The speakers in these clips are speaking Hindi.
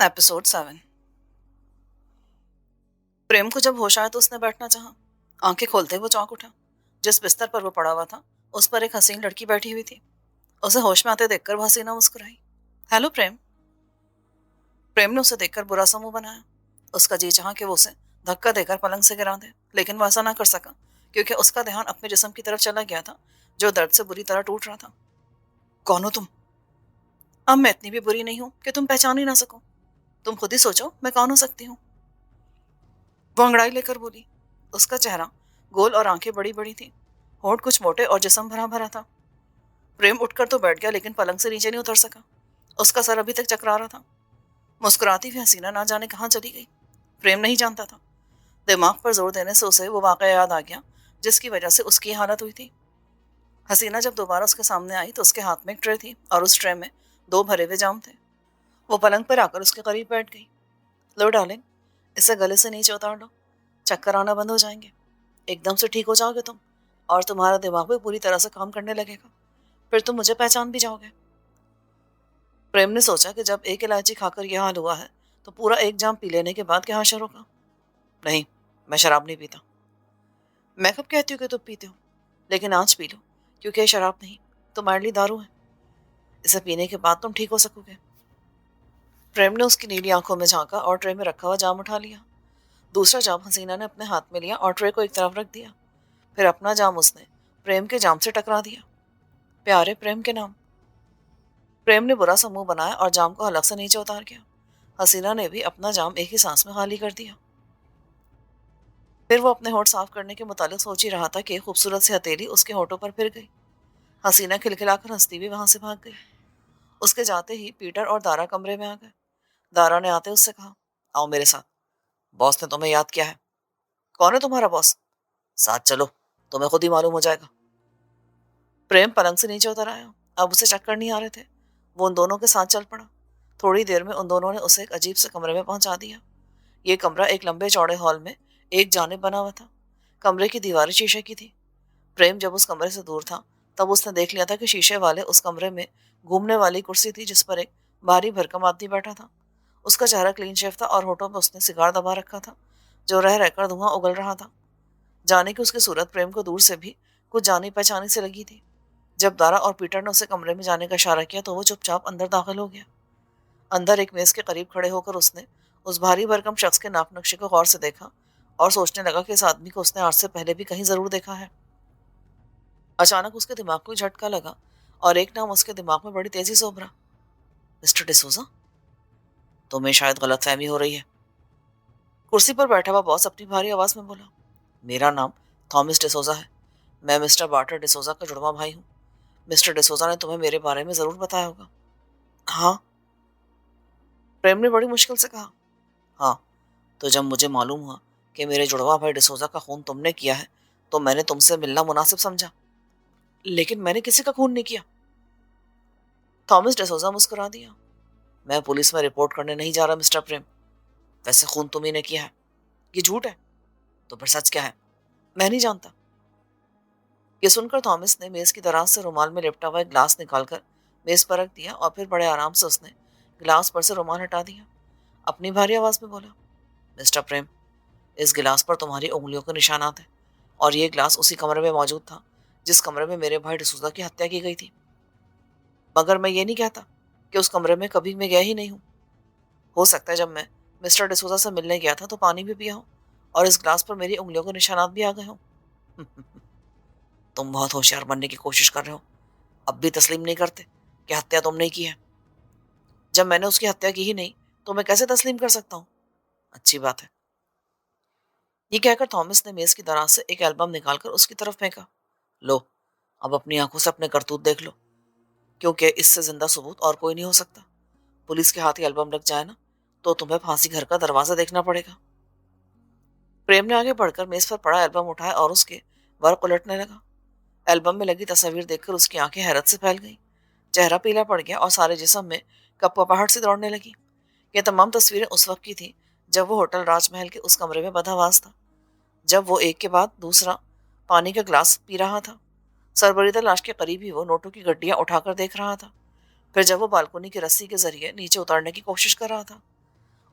एपिसोड 7। प्रेम को जब होश आया तो उसने बैठना चाहा। आंखें खोलते ही वो चौंक उठा। जिस बिस्तर पर वो पड़ा हुआ था उस पर एक हसीन लड़की बैठी हुई थी। उसे होश में आते देखकर वो हसीना मुस्कुराई। हेलो प्रेम। प्रेम ने उसे देखकर बुरा सा मुंह बनाया। उसका जी चाहा कि वो उसे धक्का देकर पलंग से गिरा दे, लेकिन वो ऐसा ना कर सका क्योंकि उसका ध्यान अपने जिस्म की तरफ चला गया था जो दर्द से बुरी तरह टूट रहा था। कौन हो तुम? अब मैं इतनी भी बुरी नहीं हूं कि तुम पहचान ही ना सको। तुम खुद ही सोचो मैं कौन हो सकती हूँ। वो अंगड़ाई लेकर बोली। उसका चेहरा गोल और आंखें बड़ी बड़ी थी। होंठ कुछ मोटे और जिस्म भरा भरा था। प्रेम उठकर तो बैठ गया लेकिन पलंग से नीचे नहीं उतर सका। उसका सर अभी तक चकरा रहा था। मुस्कुराती हुई हसीना ना जाने कहाँ चली गई। प्रेम नहीं जानता था। दिमाग पर जोर देने से उसे वो वाकया याद आ गया जिसकी वजह से उसकी ये हालत हुई थी। हसीना जब दोबारा उसके सामने आई तो उसके हाथ में एक ट्रे थी और उस ट्रे में 2 भरे हुए जाम थे। वो पलंग पर आकर उसके करीब बैठ गई। लो डार्लिंग, इसे गले से नीचे उतार लो। चक्कर आना बंद हो जाएंगे। एकदम से ठीक हो जाओगे तुम, और तुम्हारा दिमाग भी पूरी तरह से काम करने लगेगा। फिर तुम मुझे पहचान भी जाओगे। प्रेम ने सोचा कि जब एक इलायची खाकर यह हाल हुआ है तो पूरा एक जाम पी लेने के बाद क्या हाशर होगा। नहीं, मैं शराब नहीं पीता। मैं कब कहती हूँ कि तुम पीते हो? लेकिन आज पी लो, क्योंकि ये शराब नहीं, तुम्हारे लिए दारू है। इसे पीने के बाद तुम ठीक हो सकोगे। प्रेम ने उसकी नीली आंखों में झांका और ट्रे में रखा हुआ जाम उठा लिया। दूसरा जाम हसीना ने अपने हाथ में लिया और ट्रे को एक तरफ रख दिया। फिर अपना जाम उसने प्रेम के जाम से टकरा दिया। प्यारे प्रेम के नाम। प्रेम ने बुरा सा मुंह बनाया और जाम को हलक से नीचे उतार गया। हसीना ने भी अपना जाम एक ही सांस में खाली कर दिया। फिर वो अपने होठ साफ करने के मुतालिक सोच ही रहा था कि एक खूबसूरत सी हथेली उसके होठों पर फिर गई। हसीना खिलखिलाकर हंसती हुई वहां से भाग गई। उसके जाते ही पीटर और दारा कमरे में आ गए। दारा ने आते उससे कहा, आओ मेरे साथ, बॉस ने तुम्हें याद किया है। कौन है तुम्हारा बॉस? साथ चलो, तुम्हें खुद ही मालूम हो जाएगा। प्रेम पलंग से नीचे उतर आया। अब उसे चक्कर नहीं आ रहे थे। वो उन दोनों के साथ चल पड़ा। थोड़ी देर में उन दोनों ने उसे एक अजीब से कमरे में पहुंचा दिया। ये कमरा एक लंबे चौड़े हॉल में एक जानिब बना हुआ था। कमरे की दीवारें शीशे की थी। प्रेम जब उस कमरे से दूर था तब उसने देख लिया था कि शीशे वाले उस कमरे में घूमने वाली कुर्सी थी जिस पर एक भारी भरकम आदमी बैठा था। उसका चेहरा क्लीन शेव था और होठों में उसने सिगार दबा रखा था जो रह रहकर धुआं उगल रहा था। जाने की उसकी सूरत प्रेम को दूर से भी कुछ जानी पहचानी से लगी थी। जब दारा और पीटर ने उसे कमरे में जाने का इशारा किया तो वो चुपचाप अंदर दाखिल हो गया। अंदर एक मेज के करीब खड़े होकर उसने उस भारी भरकम शख्स के नाक नक्शे को गौर से देखा और सोचने लगा कि इस आदमी को उसने आज से पहले भी कहीं जरूर देखा है। अचानक उसके दिमाग को झटका लगा और एक नाम उसके दिमाग में बड़ी तेजी से उभरा। मिस्टर डिसोजा? तुम्हें शायद गलतफहमी हो रही है। कुर्सी पर बैठा हुआ बॉस अपनी भारी आवाज में बोला, मेरा नाम थॉमस डिसोजा है। मैं मिस्टर बार्टर डिसोजा का जुड़वा भाई हूँ। मिस्टर डिसोजा ने तुम्हें मेरे बारे में जरूर बताया होगा। हाँ, प्रेम ने बड़ी मुश्किल से कहा। हाँ, तो जब मुझे मालूम हुआ कि मेरे जुड़वा भाई डिसोजा का खून तुमने किया है तो मैंने तुमसे मिलना मुनासिब समझा। लेकिन मैंने किसी का खून नहीं किया। थॉमस डिसोजा मुस्कुरा दिया। मैं पुलिस में रिपोर्ट करने नहीं जा रहा मिस्टर प्रेम। वैसे खून तुम्ही ने किया है। ये झूठ है? तो फिर सच क्या है? मैं नहीं जानता। ये सुनकर थॉमस ने मेज की दराज से रुमाल में लिपटा हुआ एक ग्लास निकालकर मेज पर रख दिया और फिर बड़े आराम से उसने गिलास पर से रुमाल हटा दिया। अपनी भारी आवाज में बोला, मिस्टर प्रेम, इस गिलास पर तुम्हारी उंगलियों के निशानात हैं और ये गिलास उसी कमरे में मौजूद था जिस कमरे में मेरे भाई डिसूजा की हत्या की गई थी। मगर मैं ये नहीं कहता कि उस कमरे में कभी मैं गया ही नहीं हूँ। हो सकता है जब मैं मिस्टर डिसूजा से मिलने गया था तो पानी भी पिया हो और इस गिलास पर मेरी उंगलियों के निशानात भी आ गए हों। तुम बहुत होशियार बनने की कोशिश कर रहे हो। अब भी तस्लीम नहीं करते कि हत्या तुमने की है। जब मैंने उसकी हत्या की ही नहीं तो मैं कैसे तस्लीम कर सकता हूँ? अच्छी बात है। ये कहकर थॉमस ने मेज की दराज से एक एल्बम निकालकर उसकी तरफ फेंका। लो, अब अपनी आंखों से अपने करतूत देख लो, क्योंकि इससे जिंदा सबूत और कोई नहीं हो सकता। पुलिस के हाथ ये एल्बम लग जाए ना तो तुम्हें फांसी घर का दरवाजा देखना पड़ेगा। प्रेम ने आगे बढ़कर मेज पर पड़ा एल्बम उठाया और उसके वर्क उलटने लगा। एल्बम में लगी तस्वीर देखकर उसकी आंखें हैरत से फैल गईं। चेहरा पीला पड़ गया और सारे जिस्म में कपकपाहट से दौड़ने लगी। ये तमाम तस्वीरें उस वक्त की थी जब वो होटल राजमहल के उस कमरे में बदहवास था, जब वो एक के बाद दूसरा पानी का ग्लास पी रहा था। सरबरीदा लाश के करीब ही वो नोटों की गड्डियां उठाकर देख रहा था। फिर जब वो बालकोनी की रस्सी के जरिए नीचे उतारने की कोशिश कर रहा था।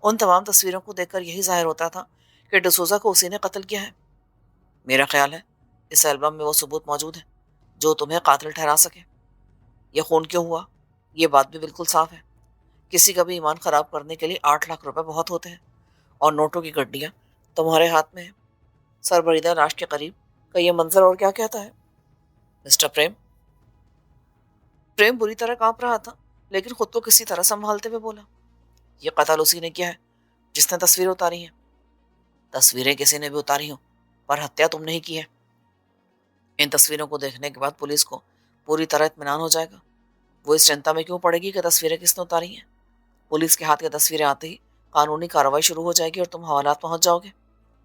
उन तमाम तस्वीरों को देखकर यही जाहिर होता था कि डिसूजा को उसी ने कत्ल किया है। मेरा ख्याल है इस एल्बम में वो सबूत मौजूद है जो तुम्हें कातिल ठहरा सके। यह खून क्यों हुआ, ये बात भी बिल्कुल साफ है। किसी का भी ईमान खराब करने के लिए 8 लाख रुपए बहुत होते हैं और नोटों की गड्डियां तुम्हारे हाथ में है। सरबरीदा लाश के करीब का ये मंजर और क्या कहता है। मिस्टर प्रेम। प्रेम बुरी तरह कांप रहा था, लेकिन खुद को किसी तरह संभालते हुए बोला, ये कत्ल उसी ने किया है जिसने तस्वीरें उतारी हैं। तस्वीरें किसी ने भी उतारी हो, पर हत्या तुमने ही की है। इन तस्वीरों को देखने के बाद पुलिस को पूरी तरह इत्मीनान हो जाएगा। वो इस चिंता में क्यों पड़ेगी कि तस्वीरें किसने उतारी हैं। पुलिस के हाथ की तस्वीरें आते ही कानूनी कार्रवाई शुरू हो जाएगी और तुम हवालात पहुंच जाओगे।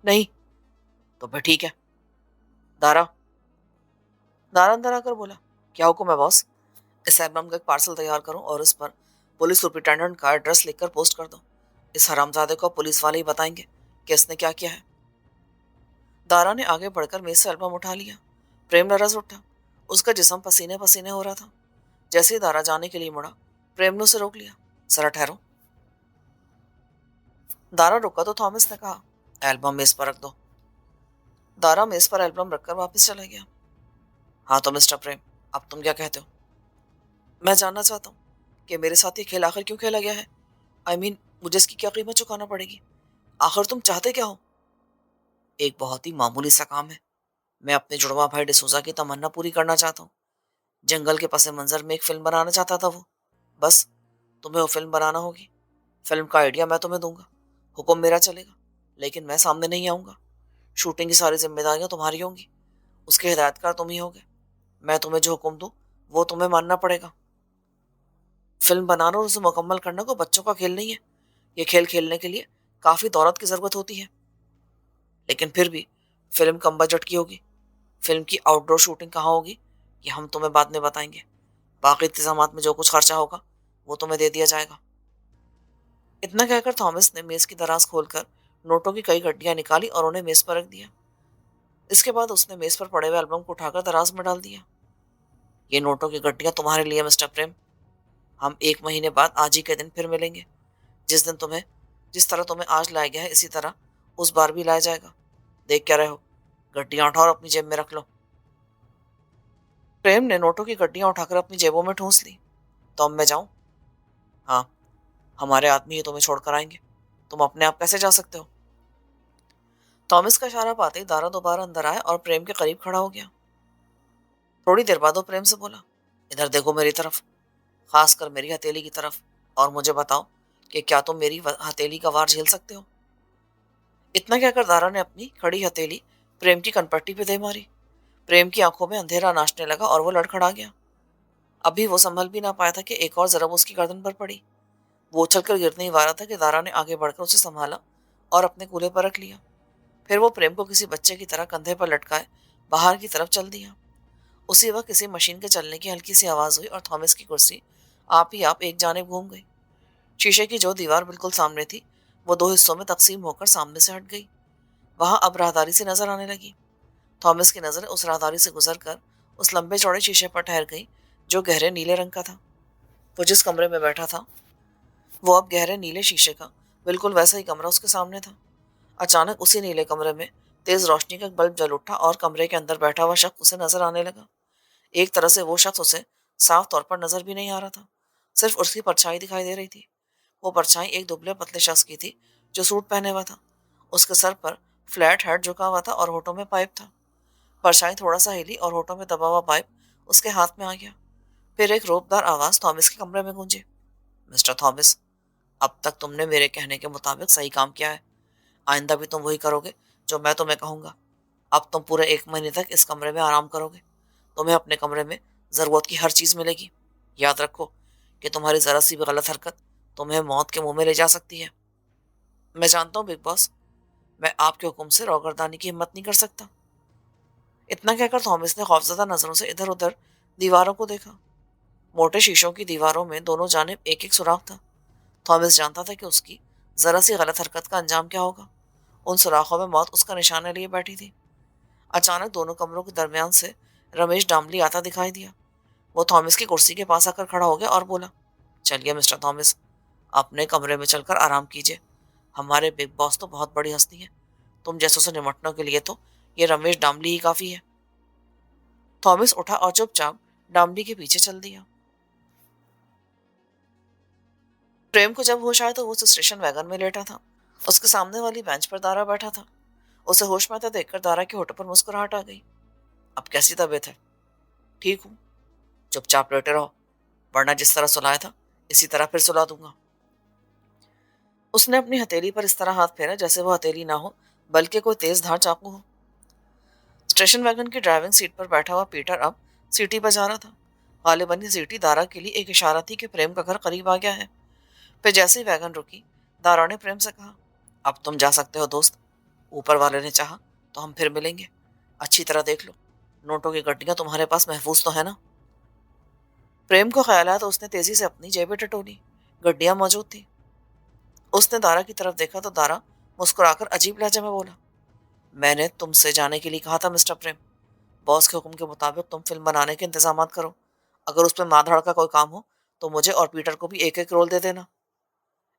नहीं तो फिर ठीक है। दारा। दारा अंदर आकर बोला, क्या हुक्म है बॉस। इस एल्बम का एक पार्सल तैयार करो और इस पर पुलिस सुपरिटेंडेंट का एड्रेस लिखकर पोस्ट कर दो। इस हरामजादे को पुलिस वाले ही बताएंगे कि इसने क्या किया है। दारा ने आगे बढ़कर मेज से एल्बम उठा लिया। प्रेम नाराज उठा। उसका जिस्म पसीने पसीने हो रहा था। जैसे ही दारा जाने के लिए मुड़ा, प्रेम ने उसे रोक लिया। जरा ठहरो। दारा रुका तो थॉमस ने कहा, एल्बम मेज पर रख दो। दारा मेज पर एल्बम रखकर वापस चला गया। हाँ तो मिस्टर प्रेम, अब तुम क्या कहते हो। मैं जानना चाहता हूँ कि मेरे साथ ये खेल आखिर क्यों खेला गया है। मुझे इसकी क्या कीमत चुकाना पड़ेगी। आखिर तुम चाहते क्या हो। एक बहुत ही मामूली सा काम है। मैं अपने जुड़वा भाई डिसूजा की तमन्ना पूरी करना चाहता हूँ। जंगल के पस मंजर में एक फिल्म बनाना चाहता था वो। बस तुम्हें वो फिल्म बनाना होगी। फिल्म का आइडिया मैं तुम्हें दूंगा, हुक्म मेरा चलेगा, लेकिन मैं सामने नहीं आऊंगा। शूटिंग की सारी जिम्मेदारियां तुम्हारी होंगी। उसके हिदायतकार तुम ही होगे। मैं तुम्हें जो हुक्म दूं वो तुम्हें मानना पड़ेगा। फिल्म बनाना और उसे मुकम्मल करना कोई बच्चों का खेल नहीं है। ये खेल खेलने के लिए काफी दौलत की जरूरत होती है। लेकिन फिर भी फिल्म कम बजट की होगी। फिल्म की आउटडोर शूटिंग कहाँ होगी ये हम तुम्हें बाद में बताएंगे। बाकी इंतजामात में जो कुछ खर्चा होगा वो तुम्हें दे दिया जाएगा। इतना कहकर थॉमस ने मेज की दराज खोलकर नोटों की कई गड्डियां निकाली और उन्हें मेज पर रख दिया। इसके बाद उसने मेज पर पड़े हुए एल्बम को उठाकर दराज में डाल दिया। ये नोटों की गड्डियां तुम्हारे लिए मिस्टर प्रेम। हम 1 महीने बाद आज ही के दिन फिर मिलेंगे। जिस दिन तुम्हें जिस तरह तुम्हें आज लाया गया है इसी तरह उस बार भी लाया जाएगा। देख क्या रहे हो, गड्डियां उठाओ और अपनी जेब में रख लो। प्रेम ने नोटों की गड्डियां उठाकर अपनी जेबों में ठूंस ली। तो अब मैं जाऊं। हाँ, हमारे आदमी ही तुम्हें छोड़कर आएंगे। तुम अपने आप कैसे जा सकते हो। थॉमस का इशारा पाते ही दारा दोबारा अंदर आया और प्रेम के करीब खड़ा हो गया। थोड़ी देर बाद वो प्रेम से बोला, इधर देखो मेरी तरफ, खासकर मेरी हथेली की तरफ, और मुझे बताओ कि क्या तुम मेरी हथेली का वार झेल सकते हो। इतना कहकर दारा ने अपनी खड़ी हथेली प्रेम की कनपट्टी पे दे मारी। प्रेम की आंखों में अंधेरा नाचने लगा और वो लड़खड़ा गया। अभी वो संभल भी ना पाया था कि एक और जरब उसकी गर्दन पर पड़ी। वो उछलकर गिरने ही वाला था कि दारा ने आगे बढ़कर उसे संभाला और अपने कूल्हे पर रख लिया। फिर वो प्रेम को किसी बच्चे की तरह कंधे पर लटकाए बाहर की तरफ चल दिया। उसी वक्त किसी मशीन के चलने की हल्की सी आवाज हुई और थॉमस की कुर्सी आप ही आप एक जानिब घूम गई। शीशे की जो दीवार बिल्कुल सामने थी वो 2 हिस्सों में तकसीम होकर सामने से हट गई। वहां अब राहदारी से नजर आने लगी। थॉमस की नजर उस राहदारी से गुजरकर उस लंबे चौड़े शीशे पर ठहर गई जो गहरे नीले रंग का था। वो जिस कमरे में बैठा था वो अब गहरे नीले शीशे का बिल्कुल वैसा ही कमरा उसके सामने था। अचानक उसी नीले कमरे में तेज रोशनी का एक बल्ब जल उठा और कमरे के अंदर बैठा हुआ शख्स उसे नजर आने लगा। एक तरह से वो शख्स उसे साफ तौर पर नजर भी नहीं आ रहा था, सिर्फ उसकी परछाई दिखाई दे रही थी। वो परछाई एक दुबले पतले शख्स की थी जो सूट पहने हुआ था। उसके सर पर फ्लैट हेड झुका हुआ था और होठों में पाइप था। परछाई थोड़ा सा हिली और होठों में दबा हुआ पाइप उसके हाथ में आ गया। फिर एक रोबदार आवाज थॉमस के कमरे में गूंजी, मिस्टर थॉमस, अब तक तुमने मेरे कहने के मुताबिक सही काम किया है। आइंदा भी तुम वही करोगे जो मैं तुम्हें कहूंगा। अब तुम पूरे 1 महीने तक इस कमरे में आराम करोगे। तुम्हें अपने कमरे में जरूरत की हर चीज मिलेगी। याद रखो कि तुम्हारी जरा सी भी गलत हरकत तुम्हें मौत के मुंह में ले जा सकती है। मैं जानता हूँ बिग बॉस, मैं आपके हुक्म से रौगर्दानी की हिम्मत नहीं कर सकता। इतना कहकर थॉमस ने खौफजदा नजरों से इधर उधर दीवारों को देखा। मोटे शीशों की दीवारों में दोनों जानिब एक एक सुराख था। थॉमस जानता था कि उसकी जरा सी गलत हरकत का अंजाम क्या होगा। उन सुराखों में मौत उसका निशाना लिए बैठी थी। अचानक दोनों कमरों के दरमियान से रमेश डामली आता दिखाई दिया। वो थॉमस की कुर्सी के पास आकर खड़ा हो गया और बोला, चलिए मिस्टर थॉमस, अपने कमरे में चलकर आराम कीजिए। हमारे बिग बॉस तो बहुत बड़ी हस्ती है, तुम जैसों से निपटने के लिए तो ये रमेश डामली ही काफी है। थॉमस उठा और चुपचाप डामली के पीछे चल दिया। प्रेम को जब होश आया तो वो स्टेशन वैगन में लेटा था। उसके सामने वाली बेंच पर दारा बैठा था। उसे होश में आता देखकर दारा के होठों पर मुस्कुराहट आ गई। अब कैसी तबीयत है? ठीक हूँ। चुपचाप लेटे रहो, वरना जिस तरह सुलाया था इसी तरह फिर सुला दूंगा। उसने अपनी हथेली पर इस तरह हाथ फेरा जैसे वो हथेली ना हो बल्कि कोई तेज धार चाकू हो। स्टेशन वैगन की ड्राइविंग सीट पर बैठा हुआ पीटर अब सीटी बजा रहा था। गालिबन सीटी दारा के लिए एक इशारा थी कि प्रेम का घर करीब आ गया है। फिर जैसे ही वैगन रुकी, दारा ने प्रेम से कहा, अब तुम जा सकते हो दोस्त। ऊपर वाले ने चाहा तो हम फिर मिलेंगे। अच्छी तरह देख लो, नोटों की गड्डियां तुम्हारे पास महफूज तो है ना? प्रेम को ख्याल आया तो उसने तेजी से अपनी जेबें टटोली। गड्डियां मौजूद थी। उसने दारा की तरफ देखा तो दारा मुस्कुराकर अजीब लहजे में बोला, मैंने तुमसे जाने के लिए कहा था मिस्टर प्रेम। बॉस के हुक्म के मुताबिक तुम फिल्म बनाने के इंतजाम करो। अगर उसमें माधड़ का कोई काम हो तो मुझे और पीटर को भी एक एक रोल दे देना।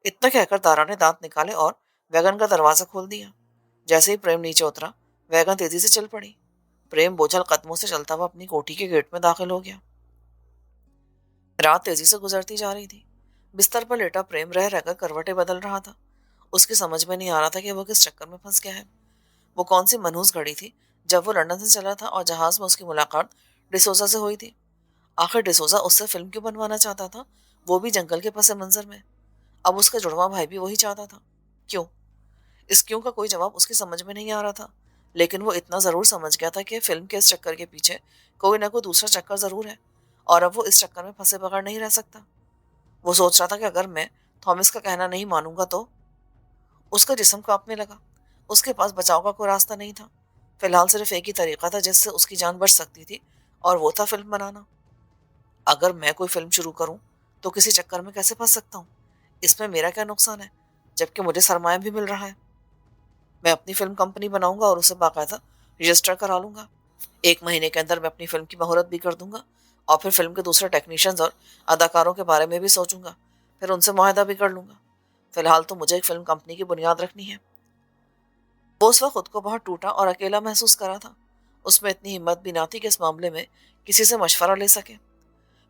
इतना कहकर दारा ने दांत निकाले और वैगन का दरवाजा खोल दिया। जैसे ही प्रेम नीचे उतरा, वैगन तेजी से चल पड़ी। प्रेम बोझल कदमों से चलता हुआ अपनी कोठी के गेट में दाखिल हो गया। रात तेजी से गुजरती जा रही थी। बिस्तर पर लेटा प्रेम रह रहकर करवटें बदल रहा था। उसकी समझ में नहीं आ रहा था कि वो किस चक्कर में फंस गया है। वो कौन सी मनहूस घड़ी थी जब वो लंदन से चला था और जहाज में उसकी मुलाकात डिसोजा से हुई थी। आखिर डिसोजा उससे फिल्म क्यों बनवाना चाहता था, वो भी जंगल के पस मंजर में। अब उसका जुड़वा भाई भी वही चाहता था। क्यों? इस क्यों का कोई जवाब उसकी समझ में नहीं आ रहा था, लेकिन वो इतना जरूर समझ गया था कि फिल्म के इस चक्कर के पीछे कोई ना कोई दूसरा चक्कर जरूर है और अब वो इस चक्कर में फंसे बगैर नहीं रह सकता। वो सोच रहा था कि अगर मैं थॉमस का कहना नहीं मानूंगा तो। उसका जिस्म कांपने लगा। उसके पास बचाव का कोई रास्ता नहीं था। फिलहाल सिर्फ एक ही तरीका था जिससे उसकी जान बच सकती थी, और वो था फिल्म बनाना। अगर मैं कोई फिल्म शुरू करूं तो किसी चक्कर में कैसे फंस सकता हूँ? इसमें मेरा क्या नुकसान है, जबकि मुझे सरमाया भी मिल रहा है। मैं अपनी फिल्म कंपनी बनाऊंगा और उसे बाकायदा रजिस्टर करा लूंगा। 1 महीने के अंदर मैं अपनी फिल्म की मुहूर्त भी कर दूंगा और फिर फिल्म के दूसरे टेक्नीशियंस और अदाकारों के बारे में भी सोचूंगा। फिर उनसे मुआहदा भी कर लूंगा। फिलहाल तो मुझे एक फिल्म कंपनी की बुनियाद रखनी है। वो उस वक्त खुद को बहुत टूटा और अकेला महसूस करा था। उसमें इतनी हिम्मत भी ना थी कि इस मामले में किसी से मशवरा ले सके।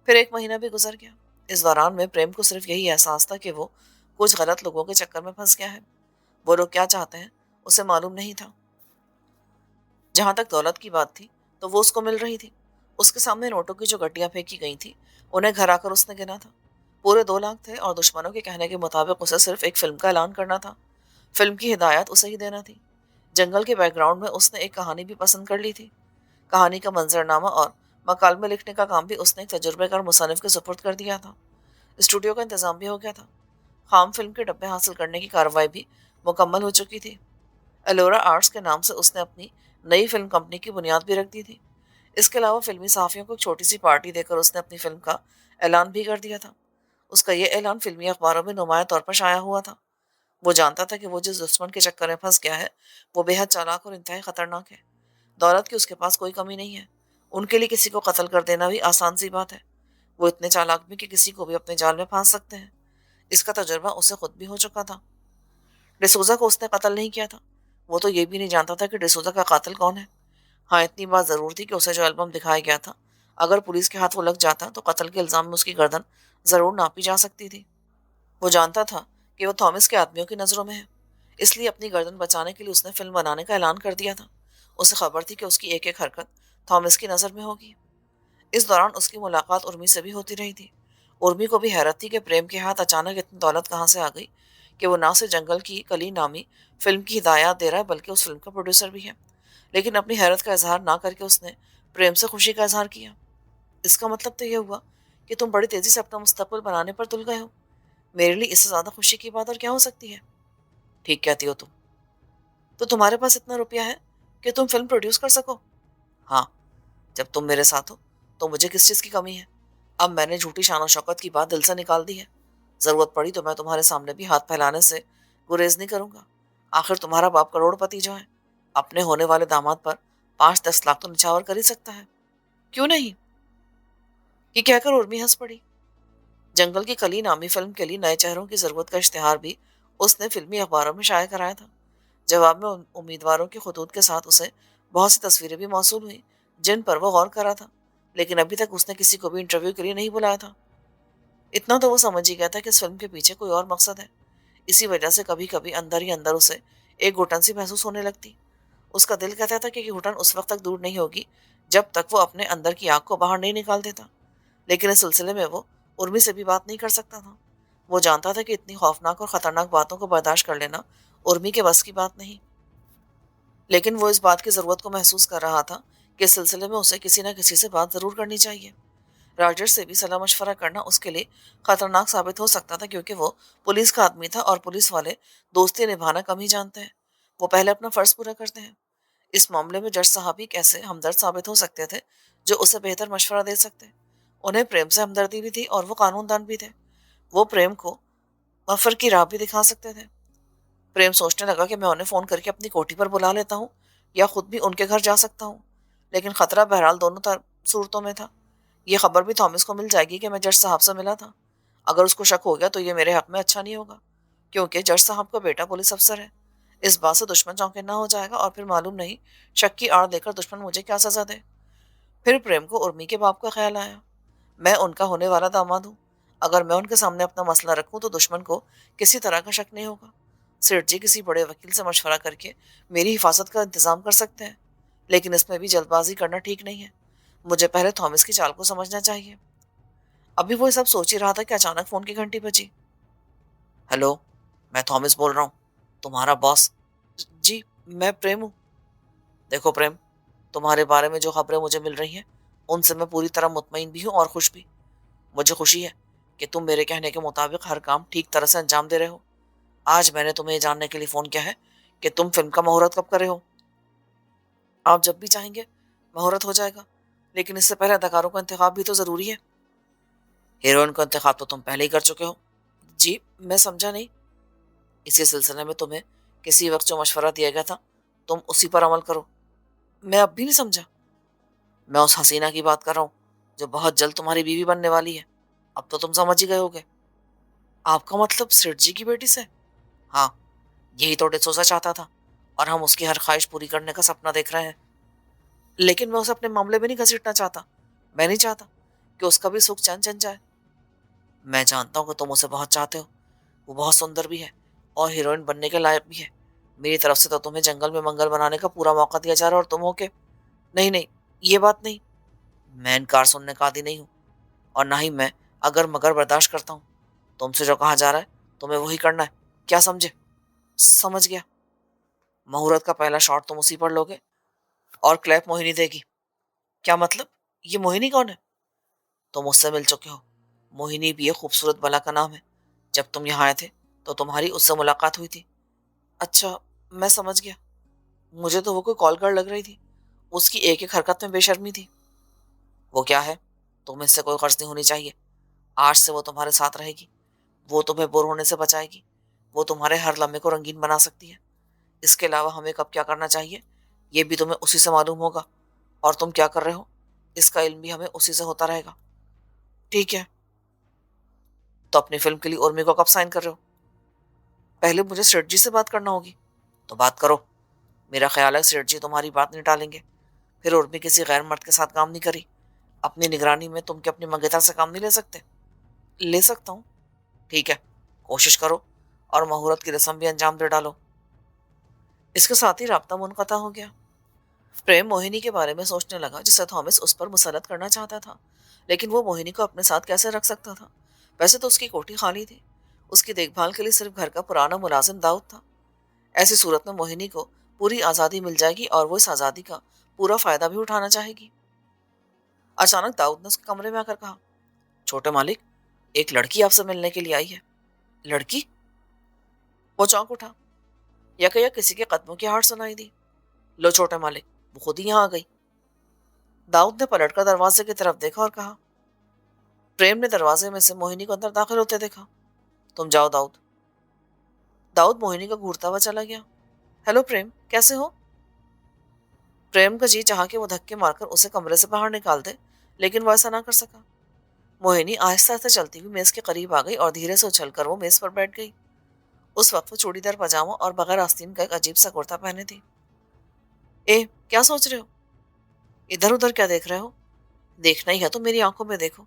फिर 1 महीना भी गुजर गया। इस दौरान में प्रेम को सिर्फ यही एहसास था कि वो कुछ गलत लोगों के चक्कर में फंस गया है। वो लोग क्या चाहते हैं उसे मालूम नहीं था। जहां तक दौलत की बात थी तो वो उसको मिल रही थी। उसके सामने नोटों की जो गड्डियां फेंकी गई थी उन्हें घर आकर उसने गिना था। पूरे 2 लाख थे और दुश्मनों के कहने के मुताबिक उसे सिर्फ एक फिल्म का ऐलान करना था। फिल्म की हिदायत उसे ही देना थी। जंगल के बैकग्राउंड में उसने एक कहानी भी पसंद कर ली थी। कहानी का मंजरनामा और मकालमे लिखने का काम भी उसने एक तजुर्बेकार मुसन्निफ के सुपुर्द कर दिया था। स्टूडियो का इंतजाम भी हो गया था। खाम फिल्म के डब्बे हासिल करने की कार्रवाई भी मुकम्मल हो चुकी थी। एलोरा आर्ट्स के नाम से उसने अपनी नई फिल्म कंपनी की बुनियाद भी रख दी थी। इसके अलावा फिल्मी सहाफियों को एक छोटी सी पार्टी देकर उसने अपनी फिल्म का ऐलान भी कर दिया था। उसका यह ऐलान फिल्मी अखबारों में नुमाया तौर पर शाया हुआ था। वो जानता था कि वो जिस दुश्मन के चक्कर में फंस गया है वो बेहद चालाक और इंतहाई खतरनाक है। दौलत की उसके पास कोई कमी नहीं है। उनके लिए किसी को कत्ल कर देना भी आसान सी बात है। वो इतने चालाक भी कि किसी को भी अपने जाल में फांस सकते हैं। इसका तजुर्बा उसे खुद भी हो चुका था। डिसूजा को उसने कत्ल नहीं किया था। वो तो ये भी नहीं जानता था कि डिसूजा का कातिल कौन है। हाँ, इतनी बात जरूर थी कि उसे जो एल्बम दिखाया गया था, अगर पुलिस के हाथ वो लग जाता तो कत्ल के इल्जाम में उसकी गर्दन जरूर नापी जा सकती थी। वो जानता था कि वो थॉमस के आदमियों की नजरों में है, इसलिए अपनी गर्दन बचाने के लिए उसने फिल्म बनाने का ऐलान कर दिया था। उसे खबर थी कि उसकी एक एक हरकत थॉमस की नजर में होगी। इस दौरान उसकी मुलाकात उर्मी से भी होती रही थी। उर्मी को भी हैरत थी कि प्रेम के हाथ अचानक इतनी दौलत कहाँ से आ गई कि वो ना सिर्फ जंगल की कली नामी फिल्म की हिदायत दे रहा है बल्कि उस फिल्म का प्रोड्यूसर भी है। लेकिन अपनी हैरत का इजहार ना करके उसने प्रेम से खुशी का इजहार किया। इसका मतलब तो यह हुआ कि तुम बड़ी तेजी से अपना मुस्तकबिल बनाने पर तुल गए हो। मेरे लिए इससे ज्यादा खुशी की बात और क्या हो सकती है? ठीक कहती हो तुम। तो तुम्हारे पास इतना रुपया है कि तुम फिल्म प्रोड्यूस कर सको? हाँ, जब तुम मेरे साथ हो तो मुझे किस चीज की कमी है। अब मैंने झूठी शान शौकत की बात दिल से निकाल दी है। जरूरत पड़ी तो मैं तुम्हारे सामने भी हाथ फैलाने से गुरेज नहीं करूंगा। आखिर तुम्हारा बाप करोड़पति जो है, अपने होने वाले दामाद पर 5-10 लाख तो निछावर कर ही सकता है। क्यों नहीं? ये कहकर उर्मी हंस पड़ी। जंगल की कली नामी फिल्म के लिए नए चेहरों की जरूरत का इश्तिहार भी उसने फिल्मी अखबारों में शाया कराया था। जवाब में उम्मीदवारों के खतूत के साथ उसे बहुत सी तस्वीरें भी मौसूल हुई, जिन पर वो गौर कर रहा था, लेकिन अभी तक उसने किसी को भी इंटरव्यू के लिए नहीं बुलाया था। इतना तो वो समझ ही गया था कि इस फिल्म के पीछे कोई और मकसद है। इसी वजह से कभी कभी अंदर ही अंदर उसे एक घुटन सी महसूस होने लगती। उसका दिल कहता था कि ये घुटन उस वक्त तक दूर नहीं होगी जब तक वो अपने अंदर की आग को बाहर नहीं निकाल देता। लेकिन इस सिलसिले में वो उर्मी से भी बात नहीं कर सकता था। वो जानता था कि इतनी खौफनाक और खतरनाक बातों को बर्दाश्त कर लेना उर्मी के बस की बात नहीं। लेकिन वो इस बात की जरूरत को महसूस कर रहा था कि इस सिलसिले में उसे किसी न किसी से बात जरूर करनी चाहिए। राजर से भी सलाह मशवरा करना उसके लिए खतरनाक साबित हो सकता था, क्योंकि वो पुलिस का आदमी था और पुलिस वाले दोस्ती निभाना कम ही जानते हैं। वो पहले अपना फर्ज पूरा करते हैं। इस मामले में जज साहब ही कैसे हमदर्द साबित हो सकते थे, जो उसे बेहतर मशवरा दे सकते। उन्हें प्रेम से हमदर्दी भी थी और वो कानूनदान भी थे। वो प्रेम को मफर की राह भी दिखा सकते थे। प्रेम सोचने लगा कि मैं उन्हें फोन करके अपनी कोठी पर बुला लेता हूँ या खुद भी उनके घर जा सकता हूँ। लेकिन खतरा बहरहाल दोनों सूरतों में था। ये खबर भी थॉमस को मिल जाएगी कि मैं जज साहब से मिला था। अगर उसको शक हो गया तो ये मेरे हक में अच्छा नहीं होगा, क्योंकि जज साहब का बेटा पुलिस अफसर है। इस बात से दुश्मन चौंकिन्ना हो जाएगा और फिर मालूम नहीं शक की आड़ लेकर दुश्मन मुझे क्या सजा दे। फिर प्रेम को उर्मी के बाप का ख्याल आया। मैं उनका होने वाला दामाद हूँ। अगर मैं उनके सामने अपना मसला रखूं तो दुश्मन को किसी तरह का शक नहीं होगा। सेठ जी किसी बड़े वकील से मशवरा करके मेरी हिफाजत का इंतजाम कर सकते हैं, लेकिन इसमें भी जल्दबाजी करना ठीक नहीं है। मुझे पहले थॉमस की चाल को समझना चाहिए। अभी वो सब सोच ही रहा था कि अचानक फोन की घंटी बजी। हेलो, मैं थॉमस बोल रहा हूँ, तुम्हारा बॉस। जी, मैं प्रेम हूँ। देखो प्रेम, तुम्हारे बारे में जो खबरें मुझे मिल रही हैं उनसे मैं पूरी तरह मुतमईन भी हूँ और खुश भी। मुझे खुशी है कि तुम मेरे कहने के मुताबिक हर काम ठीक तरह से अंजाम दे रहे हो। आज मैंने तुम्हें जानने के लिए फोन किया है कि तुम फिल्म का मुहूर्त कब कर रहे हो। आप जब भी चाहेंगे मुहूर्त हो जाएगा, लेकिन इससे पहले अदाकारों का इंतखाब भी तो जरूरी है। हीरोइन का इंतखाब तो तुम पहले ही कर चुके हो। जी, मैं समझा नहीं। इसी सिलसिले में तुम्हें किसी वक्त जो मशवरा दिया गया था तुम उसी पर अमल करो। मैं अब भी नहीं समझा। मैं उस हसीना की बात कर रहा हूँ जो बहुत जल्द तुम्हारी बीवी बनने वाली है। अब तो तुम समझ ही गए होगे। आपका मतलब सेठ जी की बेटी से? हाँ, यही तो डिसोजा चाहता था और हम उसकी हर ख्वाहिश पूरी करने का सपना देख रहे हैं। लेकिन मैं उसे अपने मामले में नहीं घसीटना चाहता। मैं नहीं चाहता कि उसका भी सुख चैन चन जाए। मैं जानता हूँ कि तुम उसे बहुत चाहते हो। वो बहुत सुंदर भी है और हीरोइन बनने के लायक भी है। मेरी तरफ से तो तुम्हें जंगल में मंगल बनाने का पूरा मौका दिया जा रहा है और तुम हो के नहीं नहीं, ये बात नहीं। मैं इनकार सुनने का आदी नहीं हूँ और ना ही मैं अगर मगर बर्दाश्त करता हूँ। तुमसे जो कहा जा रहा है तुम्हें वही करना है, क्या समझे? समझ गया। मुहूर्त का पहला शॉट तुम उसी पर लोगे और क्लैप मोहिनी देगी। क्या मतलब? ये मोहिनी कौन है? तुम उससे मिल चुके हो। मोहिनी भी एक खूबसूरत बला का नाम है। जब तुम यहाँ आए थे तो तुम्हारी उससे मुलाकात हुई थी। अच्छा, मैं समझ गया। मुझे तो वो कोई कॉल कर लग रही थी। उसकी एक एक हरकत में बेशर्मी थी। वो क्या है? तुम्हें इससे कोई गर्ज नहीं होनी चाहिए। आज से वो तुम्हारे साथ रहेगी। वो तुम्हें बोर होने से बचाएगी। वो तुम्हारे हर लम्हे को रंगीन बना सकती है। इसके अलावा हमें कब क्या करना चाहिए ये भी तुम्हें उसी से मालूम होगा, और तुम क्या कर रहे हो इसका इल्म भी हमें उसी से होता रहेगा। ठीक है, तो अपनी फिल्म के लिए उर्मी को कब साइन कर रहे हो? पहले मुझे सेठ जी से बात करना होगी। तो बात करो। मेरा ख्याल है सेठ जी तुम्हारी बात नहीं टालेंगे। फिर उर्मी किसी गैर मर्द के साथ काम नहीं करी। अपनी निगरानी में तुम क्या अपनी मंगेतर से काम नहीं ले सकते? ले सकता हूँ। ठीक है, कोशिश करो और मुहूर्त की रस्म भी अंजाम दे डालो। इसके साथ ही राब्ता मुनक़ता हो गया। प्रेम मोहिनी के बारे में सोचने लगा जिसे थॉमस उस पर मुसलत करना चाहता था, लेकिन वो मोहिनी को अपने साथ कैसे रख सकता था? वैसे तो उसकी कोठी खाली थी। उसकी देखभाल के लिए सिर्फ घर का पुराना मुलाजिम दाऊद था। ऐसी सूरत में मोहिनी को पूरी आज़ादी मिल जाएगी और वो इस आज़ादी का पूरा फायदा भी उठाना चाहेगी। अचानक दाऊद ने उसके कमरे में आकर कहा, छोटे मालिक, एक लड़की आपसे मिलने के लिए आई है। लड़की? वो चौंक उठा। या किसी के कदमों की आहट सुनाई दी। लो छोटे मालिक, वो खुद ही यहाँ आ गई। दाऊद ने पलटकर दरवाजे की तरफ देखा और कहा। प्रेम ने दरवाजे में से मोहिनी को अंदर दाखिल होते देखा। तुम जाओ दाऊद। दाऊद मोहिनी को घूरता हुआ चला गया। हेलो प्रेम, कैसे हो? प्रेम का जी चाहा कि वो धक्के मारकर उसे कमरे से बाहर निकाल दे, लेकिन वो ऐसा ना कर सका। मोहिनी आहिस्ता आहिस्ता चलती हुई मेज के करीब आ गई और धीरे से उछलकर वो मेज पर बैठ गई। उस वक्त वो चूड़ीदार पजामा और बगैर आस्तीन का एक अजीब सा कुर्ता पहने थी। ए, क्या सोच रहे हो? इधर उधर क्या देख रहे हो? देखना ही है तो मेरी आंखों में देखो।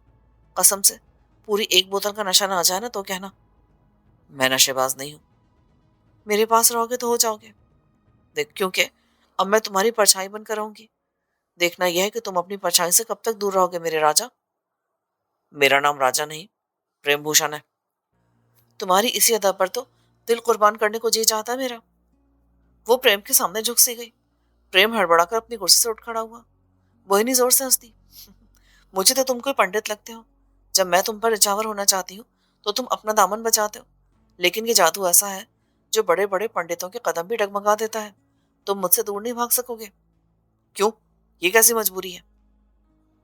कसम से, पूरी एक बोतल का नशा ना आ जाए ना तो कहना। मैं नशेबाज नहीं हूँ। मेरे पास रहोगे तो हो जाओगे। देख, क्योंकि अब मैं तुम्हारी परछाई बनकर रहूंगी। देखना यह है कि तुम अपनी परछाई से कब तक दूर रहोगे मेरे राजा। मेरा नाम राजा नहीं, प्रेम भूषण है। तुम्हारी इसी अदा पर तो दिल कुर्बान करने को जी चाहता है मेरा। वो प्रेम के सामने झुक सी गई। प्रेम हड़बड़ाकर अपनी कुर्सी से उठ खड़ा हुआ। मोहिनी जोर से हंसती। मुझे तो तुम कोई पंडित लगते हो। जब मैं तुम पर निछावर होना चाहती हूँ तो तुम अपना दामन बचाते हो। लेकिन ये जादू ऐसा है जो बड़े बड़े पंडितों के कदम भी डगमगा देता है। तुम मुझसे दूर नहीं भाग सकोगे। क्यों? ये कैसी मजबूरी है?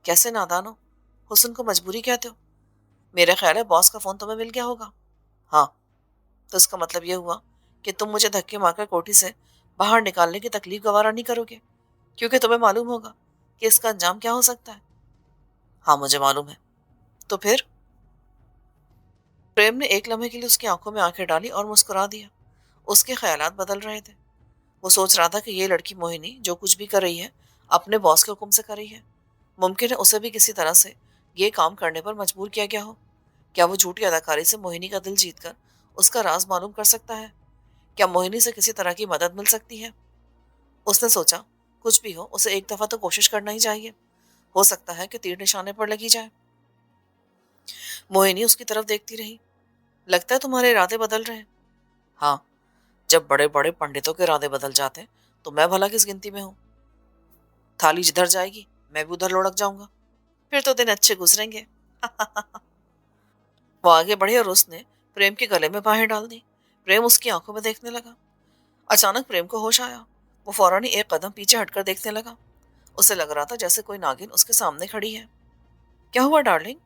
कैसे नादान हो? हुस्न को मजबूरी कहते हो? मेरा ख्याल है बॉस का फोन तुम्हें मिल गया होगा। हाँ। तो इसका मतलब यह हुआ कि तुम मुझे धक्के मारकर कोठी से बाहर निकालने की तकलीफ गवारा नहीं करोगे, क्योंकि तुम्हें मालूम होगा कि इसका अंजाम क्या हो सकता है। हाँ, मुझे मालूम है। तो फिर? प्रेम ने एक लम्हे के लिए उसकी आंखों में आंखें डाली और मुस्कुरा दिया। उसके ख्यालात बदल रहे थे। वो सोच रहा था कि ये लड़की मोहिनी जो कुछ भी कर रही है अपने बॉस के हुक्म से कर रही है। मुमकिन है उसे भी किसी तरह से ये काम करने पर मजबूर किया गया हो। क्या वो झूठी अदाकारी से मोहिनी का दिल जीतकर उसका राज मालूम कर सकता है? क्या मोहिनी से किसी तरह की मदद मिल सकती है? उसने सोचा, कुछ भी हो उसे एक दफा तो कोशिश करना ही चाहिए। हो सकता है कि तीर निशाने पर लगी जाए। मोहिनी उसकी तरफ देखती रही। लगता है तुम्हारे इरादे बदल रहे हैं। हाँ, जब बड़े बड़े पंडितों के इरादे बदल जाते हैं तो मैं भला किस गिनती में हूँ। थाली जिधर जाएगी मैं भी उधर लुढ़क जाऊंगा। फिर तो दिन अच्छे गुजरेंगे। वो आगे बढ़ी और उसने प्रेम के गले में बाहें डाल दी। प्रेम उसकी आंखों में देखने लगा। अचानक प्रेम को होश आया। वो फौरन ही एक कदम पीछे हटकर देखने लगा। उसे लग रहा था जैसे कोई नागिन उसके सामने खड़ी है। क्या हुआ डार्लिंग?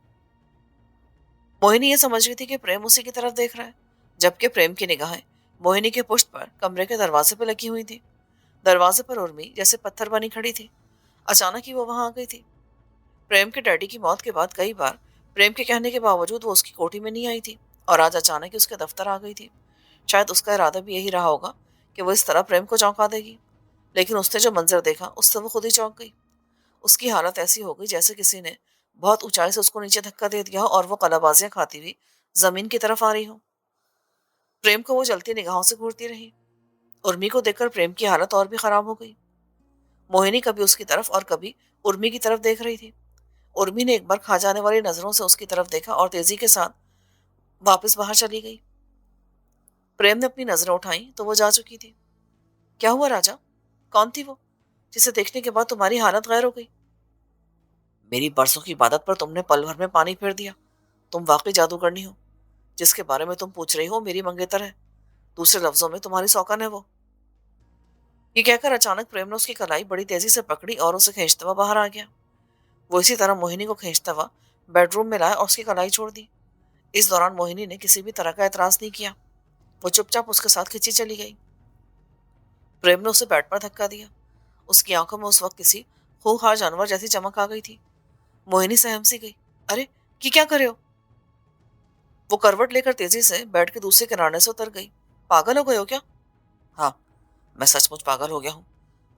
मोहिनी ये समझ रही थी कि प्रेम उसी की तरफ देख रहा है, जबकि प्रेम की निगाहें मोहिनी के पुष्ट पर कमरे के दरवाजे पर लगी हुई थी। दरवाजे पर उर्मी जैसे पत्थर बनी खड़ी थी। अचानक ही वो वहां आ गई थी। प्रेम के डैडी की मौत के बाद कई बार प्रेम के कहने के बावजूद वो उसकी कोठी में नहीं आई थी, और आज अचानक ही उसके दफ्तर आ गई थी। शायद उसका इरादा भी यही रहा होगा कि वो इस तरह प्रेम को चौंका देगी। लेकिन उसने जो मंजर देखा उससे वो खुद ही चौंक गई। उसकी हालत ऐसी हो गई जैसे किसी ने बहुत ऊंचाई से उसको नीचे धक्का दे दिया हो और वो कलाबाजियां खाती हुई जमीन की तरफ आ रही हो। प्रेम को वो जलती निगाहों से घूरती रही। उर्मी को देखकर प्रेम की हालत और भी खराब हो गई। मोहिनी कभी उसकी तरफ और कभी उर्मी की तरफ देख रही थी। उर्मी ने एक बार खा जाने वाली नजरों से उसकी तरफ देखा और तेजी के साथ वापस बाहर चली गई। प्रेम ने अपनी नजरें उठाई तो वो जा चुकी थी। क्या हुआ राजा? कौन थी वो जिसे देखने के बाद तुम्हारी हालत गैर हो गई? मेरी बरसों की इबादत पर तुमने पल भर में पानी फेर दिया। तुम वाकई जादूगरनी हो। जिसके बारे में तुम पूछ रही हो मेरी मंगेतर है। दूसरे लफ्जों में तुम्हारी सौकन है वो। ये कहकर अचानक प्रेम ने उसकी कलाई बड़ी तेजी से पकड़ी और उसे खींचता हुआ बाहर आ गया। वो इसी तरह मोहिनी को खींचता हुआ बेडरूम में लाया और उसकी कलाई छोड़ दी। इस दौरान मोहिनी ने किसी भी तरह का एतराज नहीं किया। वो चुपचाप उसके साथ खींची चली गई। प्रेम ने उसे बेड पर धक्का दिया। उसकी आंखों में उस वक्त किसी खूंखार जानवर जैसी चमक आ गई थी। मोहिनी सहम सी गई। अरे, की क्या करे हो? वो करवट लेकर तेजी से बेड के दूसरे किनारे से उतर गई। पागल हो गए हो क्या? हाँ, मैं सचमुच पागल हो गया हूँ।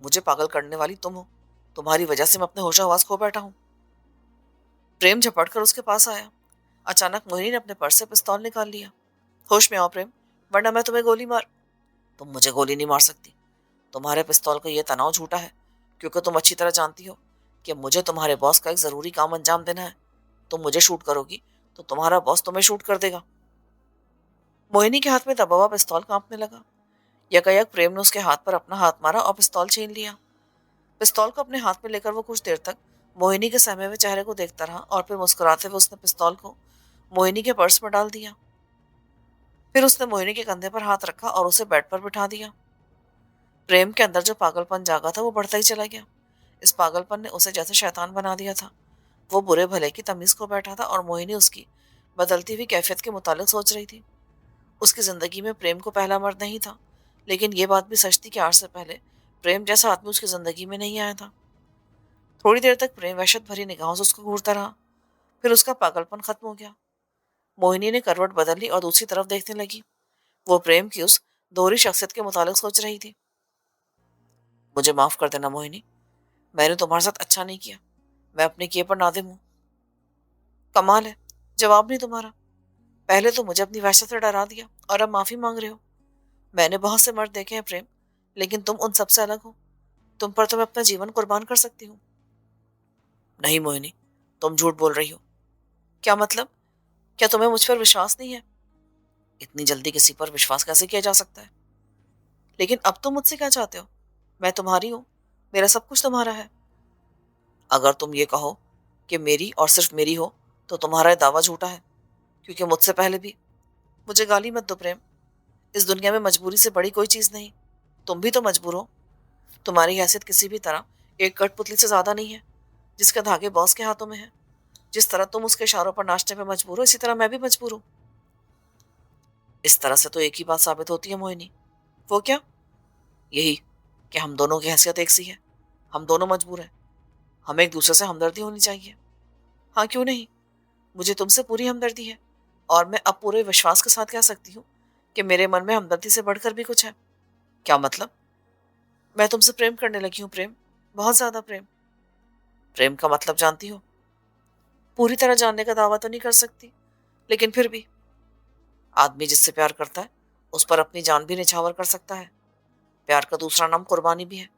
मुझे पागल करने वाली तुम हो। तुम्हारी वजह से मैं अपने होशो-हवास खो बैठा हूँ। प्रेम झपट कर उसके पास आया। अचानक मोहिनी ने अपने पर्स से पिस्तौल निकाल लिया। होश में आओ प्रेम, वरना मैं तुम्हें गोली मार। तुम मुझे गोली नहीं मार सकती। तुम्हारे पिस्तौल का यह तनाव झूठा है, क्योंकि तुम अच्छी तरह जानती हो कि मुझे तुम्हारे बॉस का एक जरूरी काम अंजाम देना है। तुम मुझे शूट करोगी तो तुम्हारा बॉस तुम्हें शूट कर देगा। मोहिनी के हाथ में दबा हुआ पिस्तौल कांपने लगा। यकायक प्रेम ने उसके हाथ पर अपना हाथ मारा और पिस्तौल छीन लिया। पिस्तौल को अपने हाथ में लेकर वो कुछ देर तक मोहिनी के सहमे हुए चेहरे को देखता रहा और फिर मुस्कुराते हुए उसने पिस्तौल को मोहिनी के पर्स में डाल दिया। फिर उसने मोहिनी के कंधे पर हाथ रखा और उसे बेड पर बिठा दिया। प्रेम के अंदर जो पागलपन जागा था वो बढ़ता ही चला गया। इस पागलपन ने उसे जैसे शैतान बना दिया था। वो बुरे भले की तमीज खो बैठा था और मोहिनी उसकी बदलती हुई कैफियत के मुतालिक सोच रही थी। उसकी जिंदगी में प्रेम को पहला मर्द नहीं था, लेकिन ये बात भी सच थी कि आज से पहले प्रेम जैसा आदमी उसकी जिंदगी में नहीं आया था। थोड़ी देर तक प्रेम वहशत भरी निगाहों से उसको घूरता रहा। फिर उसका पागलपन खत्म हो गया। मोहिनी ने करवट बदल ली और दूसरी तरफ देखने लगी। वो प्रेम की उस दोहरी शख्सियत के मुतालिक सोच रही थी। मुझे माफ कर देना मोहिनी, मैंने तुम्हारे साथ अच्छा नहीं किया। मैं अपने किए पर नादिम हूँ। कमाल है, जवाब नहीं तुम्हारा। पहले तो मुझे अपनी वहशत से डरा दिया और अब माफी मांग रहे हो। मैंने बहुत से मर्द देखे हैं प्रेम, लेकिन तुम उन सबसे अलग हो। तुम पर तो मैं अपना जीवन कुर्बान कर सकती हूँ। नहीं मोहिनी, तुम झूठ बोल रही हो। क्या मतलब? क्या तुम्हें मुझ पर विश्वास नहीं है? इतनी जल्दी किसी पर विश्वास कैसे किया जा सकता है? लेकिन अब तुम मुझसे क्या चाहते हो? मैं तुम्हारी हूँ, मेरा सब कुछ तुम्हारा है। अगर तुम ये कहो कि मेरी और सिर्फ मेरी हो, तो तुम्हारा ये दावा झूठा है, क्योंकि मुझसे पहले भी। मुझे गाली मत दो प्रेम। इस दुनिया में मजबूरी से बड़ी कोई चीज नहीं। तुम भी तो मजबूर हो। तुम्हारी हैसियत किसी भी तरह एक कठपुतली से ज्यादा नहीं है, जिसका धागे बॉस के हाथों में है। जिस तरह तुम उसके इशारों पर नाचने पर मजबूर हो, इसी तरह मैं भी मजबूर हूँ। इस तरह से तो एक ही बात साबित होती है मोहिनी। वो क्या? यही कि हम दोनों की हैसियत एक सी है। हम दोनों मजबूर हैं। हमें एक दूसरे से हमदर्दी होनी चाहिए। हाँ, क्यों नहीं। मुझे तुमसे पूरी हमदर्दी है, और मैं अब पूरे विश्वास के साथ कह सकती हूँ कि मेरे मन में हमदर्दी से बढ़कर भी कुछ है। क्या मतलब? मैं तुमसे प्रेम करने लगी हूँ प्रेम, बहुत ज्यादा प्रेम। प्रेम का मतलब जानती हो? पूरी तरह जानने का दावा तो नहीं कर सकती, लेकिन फिर भी आदमी जिससे प्यार करता है, उस पर अपनी जान भी निछावर कर सकता है। प्यार का दूसरा नाम कुर्बानी भी है,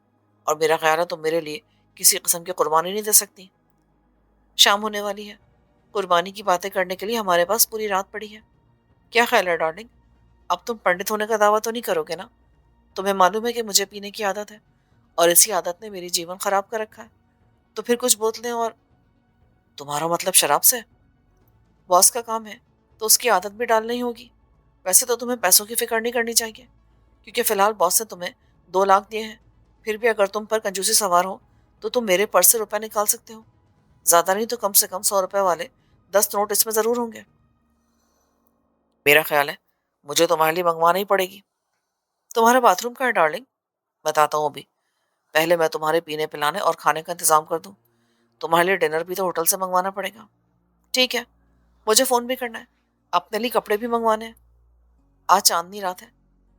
और मेरा ख्याल है तुम मेरे लिए किसी किस्म की कुर्बानी नहीं दे सकती। शाम होने वाली है। कुर्बानी की बातें करने के लिए हमारे पास पूरी रात पड़ी है। क्या ख्याल है डार्लिंग? अब तुम पंडित होने का दावा तो नहीं करोगे ना? तुम्हें मालूम है कि मुझे पीने की आदत है, और इसी आदत ने मेरी जीवन खराब कर रखा है। तो फिर कुछ बोतलें और। तुम्हारा मतलब शराब से? बॉस का काम है, तो उसकी आदत भी डालनी होगी। वैसे तो तुम्हें पैसों की फिक्र नहीं करनी चाहिए, क्योंकि फिलहाल बॉस ने तुम्हें 2 लाख दिए हैं। फिर भी अगर तुम पर कंजूसी सवार हो, तो तुम मेरे पर्स से रुपए निकाल सकते हो। ज्यादा नहीं तो कम से कम 100 रुपए वाले 10 नोट इसमें जरूर होंगे। मेरा ख्याल है मुझे तुम्हारे लिए मंगवाना ही पड़ेगी। तुम्हारा बाथरूम कहाँ है डार्लिंग? बताता हूँ अभी। पहले मैं तुम्हारे पीने पिलाने और खाने का इंतजाम कर दूं। तुम्हारे लिए डिनर भी तो होटल से मंगवाना पड़ेगा। ठीक है, मुझे फोन भी करना है। अपने लिए कपड़े भी मंगवाने हैं। आज चांदनी रात है,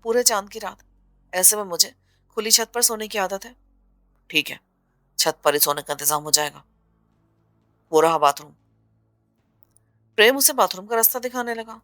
पूरे चांद की रात। ऐसे में मुझे खुली छत पर सोने की आदत है। ठीक है, छत पर ही सोने का इंतजाम हो जाएगा। वो रहा बाथरूम। प्रेम उसे बाथरूम का रास्ता दिखाने लगा।